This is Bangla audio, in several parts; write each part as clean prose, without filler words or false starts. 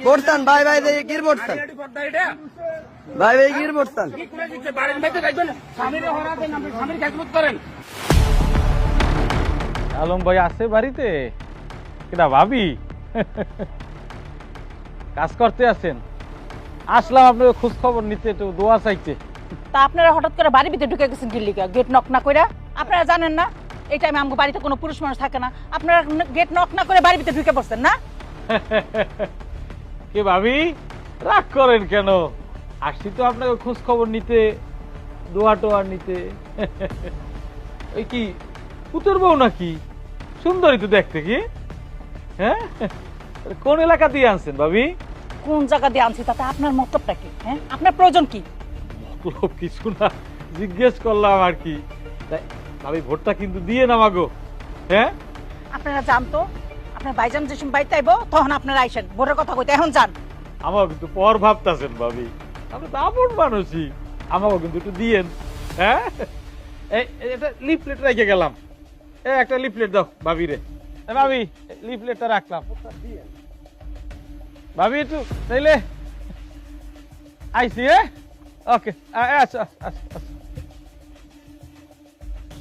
পড়তান ভাই ভাই গির পড়তান ভাই ভাই গির পড়তান। আলম ভাই আছে বাড়িতে? কিনা ভাবি কাজ করতে আছেন? আসলাম আপনার খোঁজ খবর নিতে, একটু দোয়া চাইতে। তা আপনারা হঠাৎ করে বাড়ির ভিতরে ঢুকে গেছেন গিল্লিকা, গেট নক না কইরা? আপনারা জানেন না এই টাইমে আমগো বাড়িতে কোনো পুরুষ মানুষ থাকে না, আপনারা গেট নক না করে বাড়ির ভিতরে ঢুকে পড়ছেন না? কে ভাবি রাগ করেন কেন? আসছি তো আপনাকে খোঁজ খবর নিতে, দোয়া টোয়া নিতে। ওই কি পুতুর বউ নাকি? সুন্দরী তো দেখতে। কি হ্যাঁ, কোন এলাকা দিয়ে আনছেন ভাবি? কোন জায়গা দিয়ে আনছি তাতে আপনার মতলবটা কি? হ্যাঁ, আপনার প্রয়োজন কি? মতলব কিছু না, জিজ্ঞেস করলাম আর কি। ভাবি ভোটটা কিন্তু দিয়ে নামাগো। হ্যাঁ, আপনারা জানতো আপনার ভাইজান যে সময় বাড়িতে আইবো তখন আপনারা আইসেন ভোটের কথা কইতে, এখন যান। আমাকে কিন্তু পর ভাবতেছেন ভাবি, আপনি তো আপন মানুষই, আমাকে কিন্তু একটু দিয়েন। হ্যাঁ, এটা লিফলেট রেখে গেলাম, একটা লিফলেট দাও ভাবি রে। ভাবি লিফলেটটা রাখলাম, ভাবি একটু তাইলে আইসি। ওকে, আচ্ছা আচ্ছা।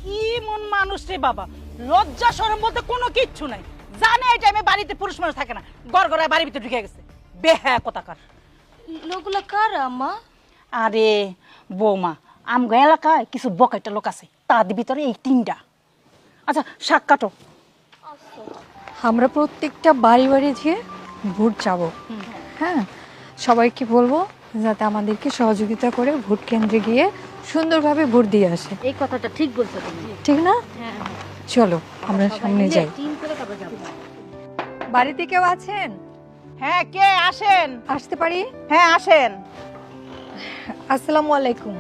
কি মন মানুষ রে বাবা, লজ্জা শরম বলতে কোনো কিচ্ছু নাই। জানে এই টাইমে বাড়িতে পুরুষ মানুষ থাকে না, গড়গড়ায় বাড়ির ভিতরে ঢুকে গেছে। বেহা কথাকার লোকগুলা কার আম্মা? আরে বৌমা, আমগো এলাকায় কিছু বকাইটা লোক আছে, তাদের ভিতরে এই তিনটা। আচ্ছা শাক কাটো। আমরা প্রত্যেকটা বাড়ি বাড়ি যেয়ে ভোট যাবো। হ্যাঁ, সবাইকে বলবো যাতে আমাদেরকে সহযোগিতা করে ভোট কেন্দ্রে গিয়ে সুন্দরভাবে ভোট দিয়ে আসে। এই কথাটা ঠিক বলছো তুমি। ঠিক না? হ্যাঁ, চলো আমরা সামনে যাই। টিম করে তারপর যাবো। বাড়িতে কেউ আছেন? হ্যাঁ, কে আসেন? আসতে পারি? হ্যাঁ আসেন। আসসালামু আলাইকুম।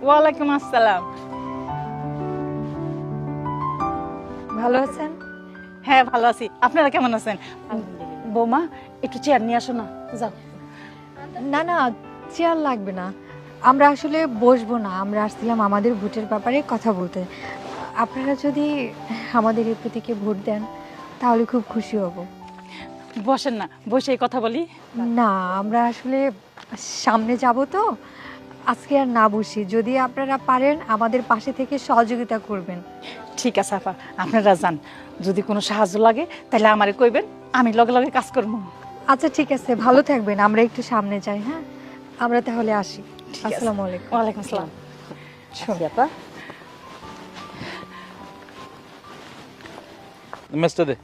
ওয়ালাইকুম আসসালাম। ভালো আছেন? হ্যাঁ ভালো আছি, আপনারা কেমন আছেন? বৌমা একটু চেয়ার নিয়ে আসো না, যাও। না না, চেয়ার লাগবে না, আমরা আসলে বসবো না, আমরা আসছিলাম আমাদের ভোটের ব্যাপারে কথা বলতে। আপনারা যদি আমাদের এই প্রতীকে ভোট দেন তাহলে খুব খুশি হব। বসেন না, বসে কথা বলি। না, আমরা আসলে সামনে যাব তো, আজকে আর না বসি। যদি আপনারা পারেন আমাদের পাশে থেকে সহযোগিতা করবেন। ঠিক আছে আপা, আপনারা যান, যদি কোনো সাহায্য লাগে তাহলে আমারে কইবেন, আমি লগে লগে কাজ করবো। আচ্ছা ঠিক আছে, ভালো থাকবেন, আমরা একটু সামনে যাই। হ্যাঁ, আমরা তাহলে আসি। আসসালামু আলাইকুম। ওয়ালাইকুম আসসালাম। চলো। আপা মেসটা দে।